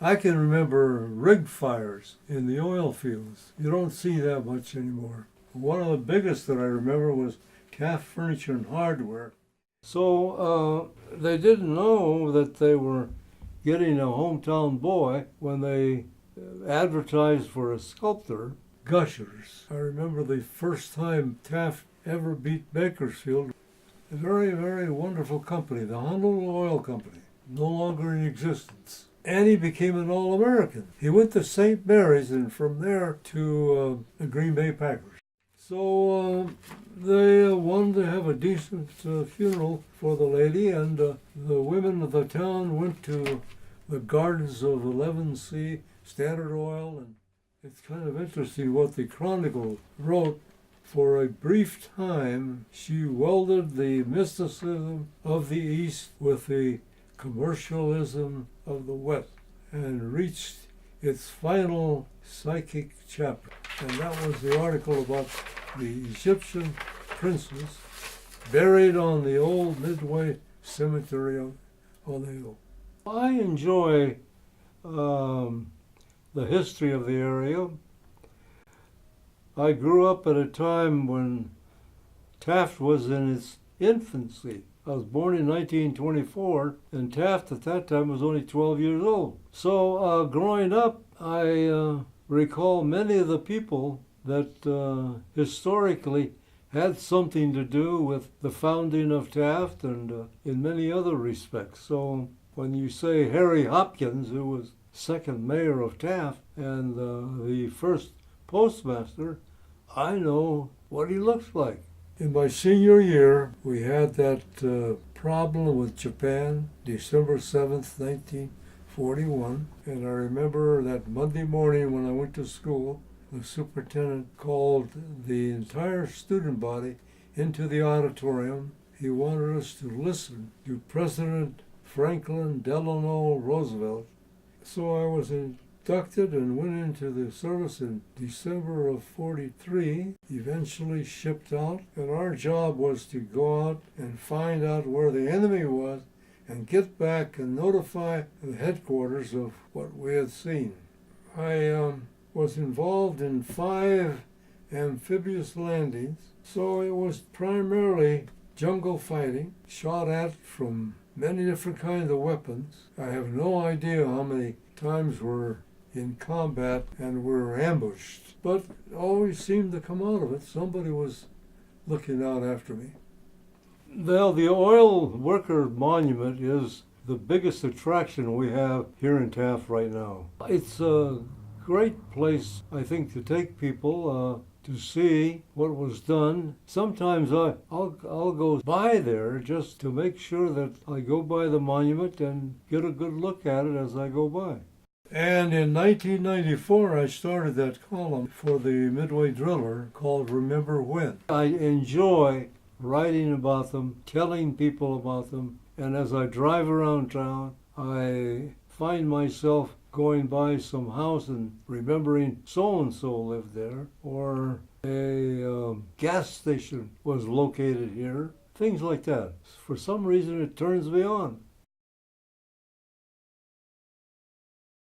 I can remember rig fires in the oil fields. You don't see that much anymore. One of the biggest that I remember was Taft Furniture and Hardware. So they didn't know that they were getting a hometown boy when they advertised for a sculptor. Gushers. I remember the first time Taft ever beat Bakersfield. A very, very wonderful company, the Honolulu Oil Company, no longer in existence. And he became an All-American. He went to St. Mary's and from there to the Green Bay Packers. So they wanted to have a decent funeral for the lady, and the women of the town went to the gardens of 11C, Standard Oil, and it's kind of interesting what the Chronicle wrote. For a brief time, she welded the mysticism of the East with the commercialism of the West and reached its final psychic chapter. And that was the article about the Egyptian princess buried on the old Midway Cemetery on the hill. I enjoy the history of the area. I grew up at a time when Taft was in its infancy. I was born in 1924, and Taft at that time was only 12 years old. So growing up, I recall many of the people that historically had something to do with the founding of Taft and in many other respects. So when you say Harry Hopkins, who was second mayor of Taft and the first postmaster, I know what he looks like. In my senior year, we had that problem with Japan, December 7th, 1941. And I remember that Monday morning when I went to school, the superintendent called the entire student body into the auditorium. He wanted us to listen to President Franklin Delano Roosevelt. So I was inducted and went into the service in December of 43, eventually shipped out, and our job was to go out and find out where the enemy was and get back and notify the headquarters of what we had seen. I was involved in 5 amphibious landings, so it was primarily jungle fighting, shot at from many different kinds of weapons. I have no idea how many times we're in combat and we're ambushed, but always seemed to come out of it. Somebody was looking out after me. Well, the Oil Worker Monument is the biggest attraction we have here in Taft right now. It's a great place, I think, to take people to see what was done. Sometimes I'll go by there just to make sure that I go by the monument and get a good look at it as I go by. And in 1994, I started that column for the Midway Driller called Remember When. I enjoy writing about them, telling people about them, and as I drive around town, I find myself going by some house and remembering so-and-so lived there, or a gas station was located here, things like that. For some reason, it turns me on.